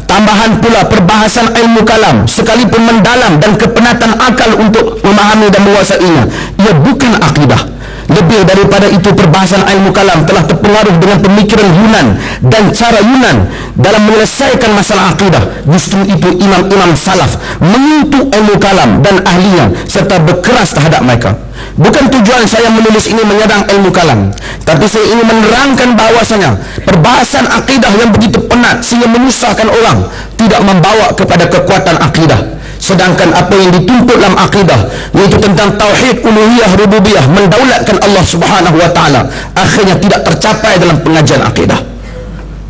Tambahan pula perbahasan ilmu kalam sekalipun mendalam dan kepenatan akal untuk memahami dan menguasainya, ia bukan akidah. Lebih daripada itu, perbahasan ilmu kalam telah terpengaruh dengan pemikiran Yunan dan cara Yunan dalam menyelesaikan masalah akidah. Justru itu imam-imam salaf menyentuh ilmu kalam dan ahlinya serta berkeras terhadap mereka. Bukan tujuan saya menulis ini menyerang ilmu kalam, tapi saya ingin menerangkan bahawasanya perbahasan akidah yang begitu penat sehingga menyusahkan orang tidak membawa kepada kekuatan akidah. Sedangkan apa yang dituntut dalam akidah, yaitu tentang tauhid uluhiyah rububiyah, mendaulatkan Allah Subhanahu wa taala, akhirnya tidak tercapai dalam pengajian akidah.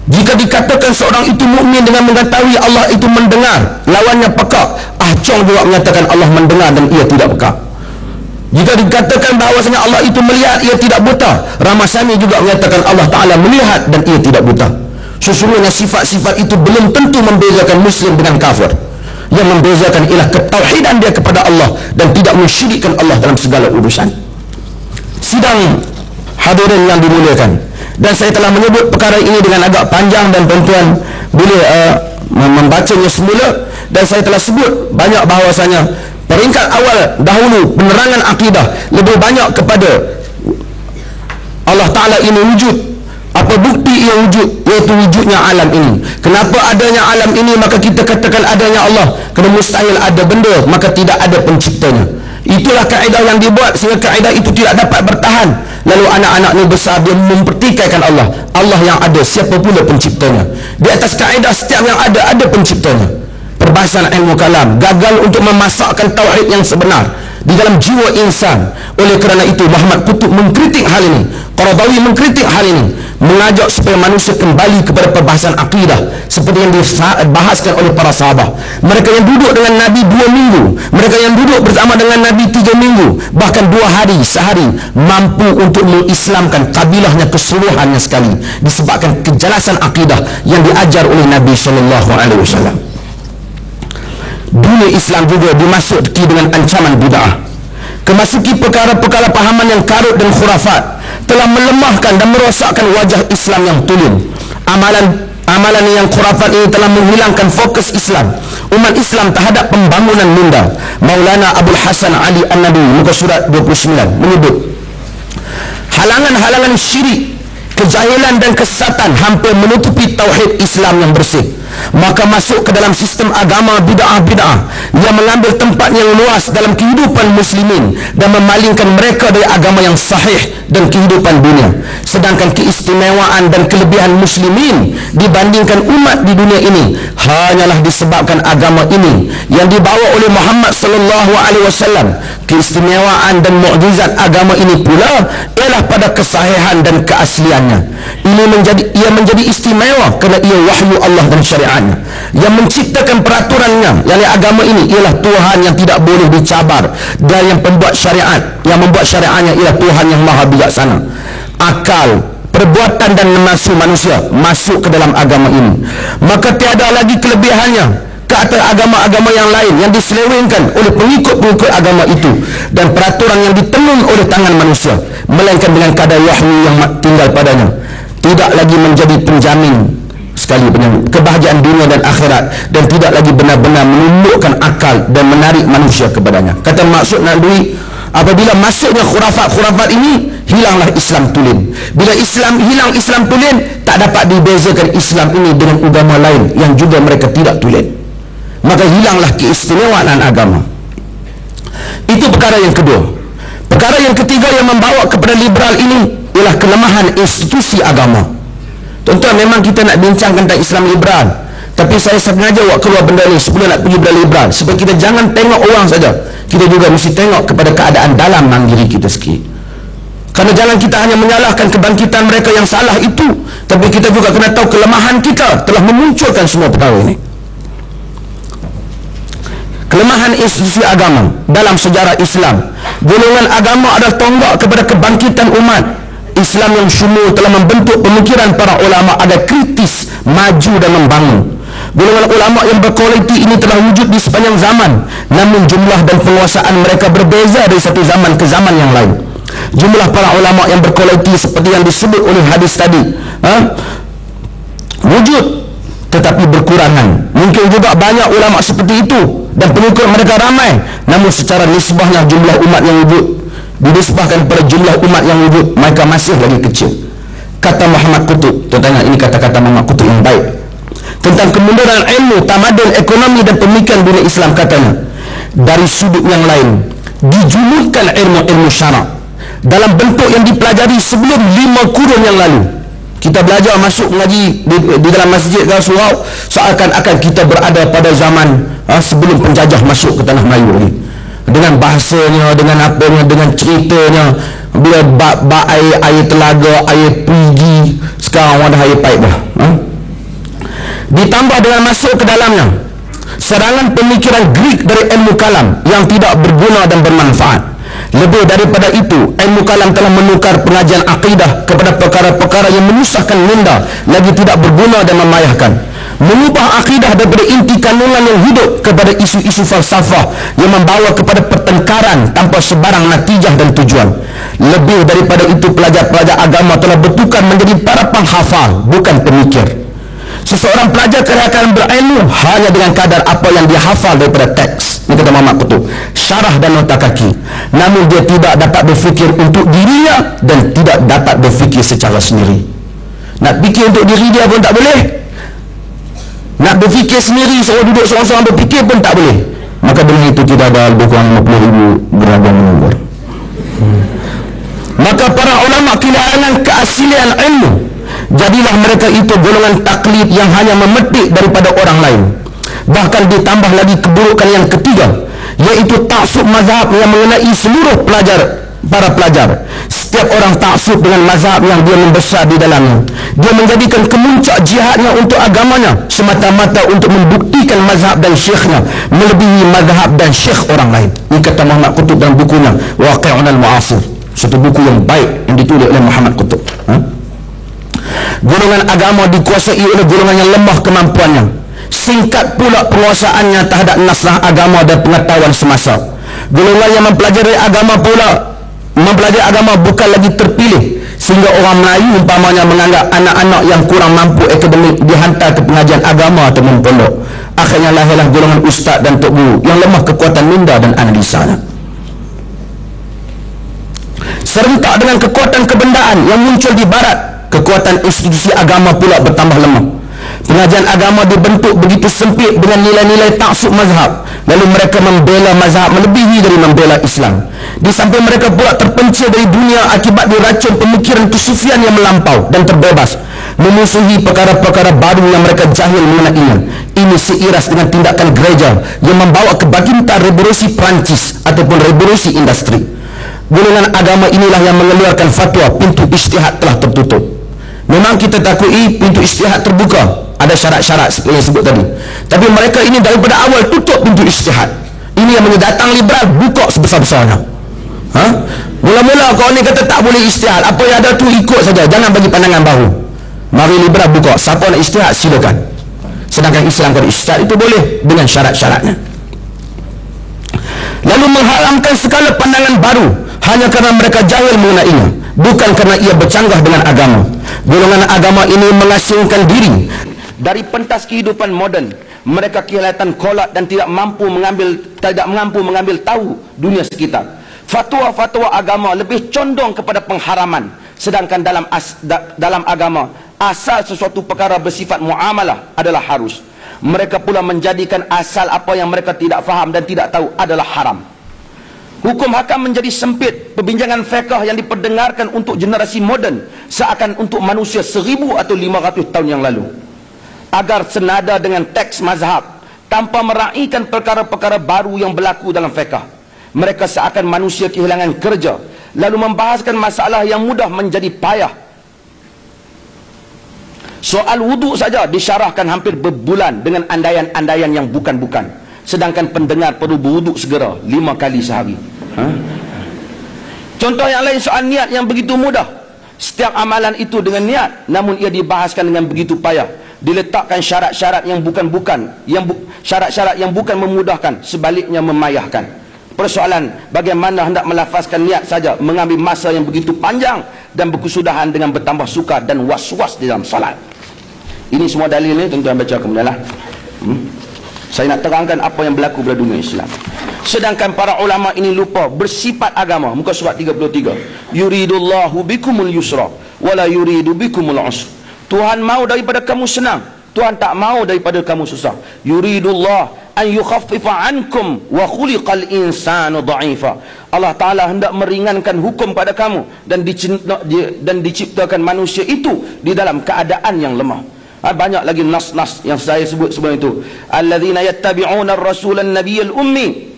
Jika dikatakan seorang itu mukmin dengan mengetahui Allah itu mendengar, lawannya pekak. Chong juga menyatakan Allah mendengar dan ia tidak pekak. Jika dikatakan bahawasanya Allah itu melihat, ia tidak buta. Ramasani juga menyatakan Allah Ta'ala melihat dan ia tidak buta. Sesungguhnya sifat-sifat itu belum tentu membezakan muslim dengan kafir. Yang membezakan ialah ketauhidan dia kepada Allah dan tidak mensyirikkan Allah dalam segala urusan. Sidang hadirin yang dimuliakan, dan saya telah menyebut perkara ini dengan agak panjang dan tuan-tuan boleh membacanya semula. Dan saya telah sebut banyak bahawasanya peringkat awal dahulu penerangan akidah lebih banyak kepada Allah Ta'ala ini wujud. Apa bukti ia wujud? Iaitu wujudnya alam ini. Kenapa adanya alam ini? Maka kita katakan adanya Allah. Kerana mustahil ada benda, maka tidak ada penciptanya. Itulah kaedah yang dibuat sehingga kaedah itu tidak dapat bertahan. Lalu anak-anak ni besar, dia mempertikaikan Allah. Allah yang ada, siapa pula penciptanya? Di atas kaedah setiap yang ada penciptanya. Perbahasan ilmu kalam gagal untuk memasakkan tauhid yang sebenar di dalam jiwa insan. Oleh kerana itu Muhammad Qutb mengkritik hal ini, Qaradawi mengkritik hal ini, mengajak supaya manusia kembali kepada perbahasan akidah seperti yang dibahaskan oleh para sahabat. Mereka yang duduk dengan Nabi 2 minggu, mereka yang duduk bersama dengan Nabi 3 minggu, bahkan 2 hari, sehari, mampu untuk mengislamkan kabilahnya keseluruhannya sekali, disebabkan kejelasan akidah yang diajar oleh Nabi SAW. Dunia Islam juga dimasuki dengan ancaman bid'ah. Kemasuki perkara-perkara pahaman yang karut dan khurafat telah melemahkan dan merosakkan wajah Islam yang tulen. Amalan yang khurafat ini telah menghilangkan fokus Islam, umat Islam terhadap pembangunan minda. Maulana Abul Hasan Ali An-Nadawi muka surat 29 menyebut, halangan-halangan syirik, kejahilan dan kesesatan hampir menutupi tauhid Islam yang bersih. Maka masuk ke dalam sistem agama bid'ah-bid'ah yang mengambil tempat yang luas dalam kehidupan muslimin dan memalingkan mereka dari agama yang sahih dan kehidupan dunia. Sedangkan keistimewaan dan kelebihan muslimin dibandingkan umat di dunia ini hanyalah disebabkan agama ini yang dibawa oleh Muhammad sallallahu alaihi wasallam. Keistimewaan dan mukjizat agama ini pula ialah pada kesahihan dan keasliannya. Ia menjadi istimewa kerana ia wahyu Allah dan syariatnya. Yang menciptakan peraturannya, yakni agama ini, ialah Tuhan yang tidak boleh dicabar, dan yang membuat syariatnya ialah Tuhan yang maha bijaksana. Akal, perbuatan dan nafsu manusia masuk ke dalam agama ini, maka tiada lagi kelebihannya ke atas agama-agama yang lain yang diselewengkan oleh pengikut-pengikut agama itu dan peraturan yang ditenun oleh tangan manusia, melainkan dengan kadar wahyu yang tinggal padanya. Tidak lagi menjadi penjamin sekali kebahagiaan dunia dan akhirat, dan tidak lagi benar-benar menundukkan akal dan menarik manusia kepadanya. Kata maksud Nabi, apabila masuknya khurafat ini, hilanglah Islam tulen. Bila Islam hilang, Islam tulen, tak dapat dibezakan Islam ini dengan agama lain yang juga mereka tidak tulen. Maka hilanglah keistimewaan agama. Itu perkara yang kedua. Perkara yang ketiga yang membawa kepada liberal ini ialah kelemahan institusi agama. Tuan-tuan, memang kita nak bincang tentang Islam liberal, tapi saya sengaja buat keluar benda ni sebelum nak pergi benda liberal, supaya kita jangan tengok orang saja, kita juga mesti tengok kepada keadaan dalam diri kita sikit. Kerana jangan kita hanya menyalahkan kebangkitan mereka yang salah itu, tapi kita juga kena tahu kelemahan kita telah memunculkan semua perkara ini. Kelemahan institusi agama dalam sejarah Islam. Golongan agama adalah tonggak kepada kebangkitan umat Islam yang syumul telah membentuk pemikiran para ulama agar kritis, maju dan membangun. Golongan ulama yang berkualiti ini telah wujud di sepanjang zaman, namun jumlah dan penguasaan mereka berbeza dari satu zaman ke zaman yang lain. Jumlah para ulama yang berkualiti seperti yang disebut oleh hadis tadi wujud tetapi berkurangan. Mungkin juga banyak ulama seperti itu dan pengikut mereka ramai, namun secara nisbahnya jumlah umat yang wujud, dinisbahkan pada jumlah umat yang wujud, mereka masih lagi kecil. Kata Muhammad Qutb, tentang ini kata-kata Muhammad Qutb yang baik tentang kemunduran ilmu, tamadun, ekonomi dan pemikiran dunia Islam. Katanya, dari sudut yang lain dijulurkan ilmu-ilmu syarak dalam bentuk yang dipelajari sebelum 5 kurun yang lalu. Kita belajar masuk mengaji di dalam masjid Rasulullah seakan-akan kita berada pada zaman sebelum penjajah masuk ke tanah Melayu ni, dengan bahasanya, dengan apanya, dengan ceritanya. Bila bak air telaga, air perigi, sekarang ada air paip dah. Ditambah dengan masuk ke dalamnya serangan pemikiran Greek dari ilmu kalam yang tidak berguna dan bermanfaat. Lebih daripada itu, ilmu kalam telah menukar pengajian akidah kepada perkara-perkara yang menyusahkan minda, lagi tidak berguna dan memayahkan. Mengubah akidah daripada inti kandungan yang hidup kepada isu-isu falsafah yang membawa kepada pertengkaran tanpa sebarang natijah dan tujuan. Lebih daripada itu, pelajar-pelajar agama telah bertukar menjadi para penghafal, bukan pemikir. Seseorang pelajar akan berilmu hanya dengan kadar apa yang dia hafal daripada teks. Ini kata Muhammad Qutb, syarah dan nota kaki. Namun dia tidak dapat berfikir untuk dirinya dan tidak dapat berfikir secara sendiri. Nak fikir untuk diri dia pun tak boleh. Nak berfikir sendiri, suruh duduk seorang-seorang berfikir pun tak boleh. Maka dengan itu kita ada lebih kurang 50,000 beragam umur. Maka para ulama kehilangan keaslian ilmu. Jadilah mereka itu golongan taklid yang hanya memetik daripada orang lain. Bahkan ditambah lagi keburukan yang ketiga, yaitu taksub mazhab yang mengenai seluruh para pelajar. Setiap orang taksub dengan mazhab yang dia membesar di dalamnya. Dia menjadikan kemuncak jihadnya untuk agamanya semata-mata untuk membuktikan mazhab dan syekhnya melebihi mazhab dan syekh orang lain. Ini kata Muhammad Qutb dalam bukunya Waqi'un al-Mu'asir, satu buku yang baik yang ditulis oleh Muhammad Qutb. Golongan agama dikuasai oleh golongan yang lemah kemampuannya. Singkat pula penguasaannya terhadap naskah agama dan pengetahuan semasa. Golongan yang mempelajari agama bukan lagi terpilih, sehingga orang Melayu umpamanya menganggap anak-anak yang kurang mampu akademik dihantar ke pengajian agama atau pondok. Akhirnya lahirlah golongan ustaz dan tok guru yang lemah kekuatan minda dan analisanya. Serentak dengan kekuatan kebendaan yang muncul di barat, kekuatan institusi agama pula bertambah lemah. Pengajian agama dibentuk begitu sempit dengan nilai-nilai taksub mazhab. Lalu mereka membela mazhab melebihi dari membela Islam. Di samping mereka pula terpencil dari dunia akibat diracun pemikiran kesufian yang melampau dan terbebas, memusuhi perkara-perkara baru yang mereka jahil mengenainya. Ini seiras dengan tindakan gereja yang membawa kebangkitan revolusi Perancis ataupun revolusi industri. Golongan agama inilah yang mengeluarkan fatwa pintu ijtihad telah tertutup. Memang kita takui pintu ijtihad terbuka, ada syarat-syarat seperti yang sebut tadi, tapi mereka ini daripada awal tutup pintu ijtihad. Ini yang mendatang liberal buka sebesar-besarnya. Mula-mula kau ni kata tak boleh ijtihad, apa yang ada tu ikut saja, jangan bagi pandangan baru. Mari liberal buka, siapa nak ijtihad silakan. Sedangkan Islam kalau ijtihad itu boleh dengan syarat-syaratnya. Lalu mengharamkan segala pandangan baru hanya kerana mereka jahil mengenainya, bukan kerana ia bercanggah dengan agama. Golongan agama ini mengasingkan diri dari pentas kehidupan moden. Mereka kelihatan kolot dan tidak mampu mengambil tahu dunia sekitar. Fatwa-fatwa agama lebih condong kepada pengharaman, sedangkan dalam agama asal sesuatu perkara bersifat muamalah adalah harus. Mereka pula menjadikan asal apa yang mereka tidak faham dan tidak tahu adalah haram. Hukum hakam menjadi sempit. Perbincangan fiqh yang diperdengarkan untuk generasi moden seakan untuk manusia 1000 atau 500 tahun yang lalu, agar senada dengan teks mazhab tanpa meraihkan perkara-perkara baru yang berlaku dalam fiqh. Mereka seakan manusia kehilangan kerja, lalu membahaskan masalah yang mudah menjadi payah. Soal wuduk saja disyarahkan hampir berbulan dengan andaian-andaian yang bukan-bukan, sedangkan pendengar perlu berwuduk segera 5 kali sehari. Contoh yang lain, soal niat yang begitu mudah. Setiap amalan itu dengan niat, namun ia dibahaskan dengan begitu payah. Diletakkan syarat-syarat yang bukan-bukan, syarat-syarat yang bukan memudahkan, sebaliknya memayahkan. Persoalan bagaimana hendak melafazkan niat saja mengambil masa yang begitu panjang dan berkesudahan dengan bertambah sukar dan was-was di dalam salat. Ini semua dalil ni tuan-tuan baca kemudian lah. Saya nak terangkan apa yang berlaku pada dunia Islam. Sedangkan para ulama ini lupa bersifat agama. Muka surat 33. Yuridullahu bikumul yusra wala yuridu bikumul usra. Tuhan mau daripada kamu senang, Tuhan tak mau daripada kamu susah. Yuridullah an yukhaffifa ankum wa khuliqal insanu dha'ifa. Allah Taala hendak meringankan hukum pada kamu dan diciptakan manusia itu di dalam keadaan yang lemah. Banyak lagi nas-nas yang saya sebut sebelum itu. Alladzina yattabi'una ar-rasulan nabiyyal ummi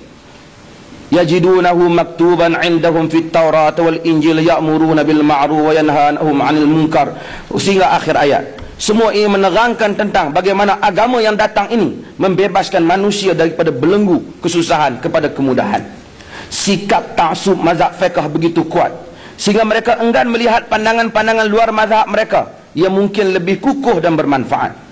yajidunahu maktuban 'indahum fit Taurat wal Injil ya'muruna bil ma'ruf wa yanhanahum 'anil munkar, sehingga akhir ayat. Semua ini menerangkan tentang bagaimana agama yang datang ini membebaskan manusia daripada belenggu kesusahan kepada kemudahan. Sikap taksub mazhab fiqh begitu kuat sehingga mereka enggan melihat pandangan-pandangan luar mazhab mereka yang mungkin lebih kukuh dan bermanfaat.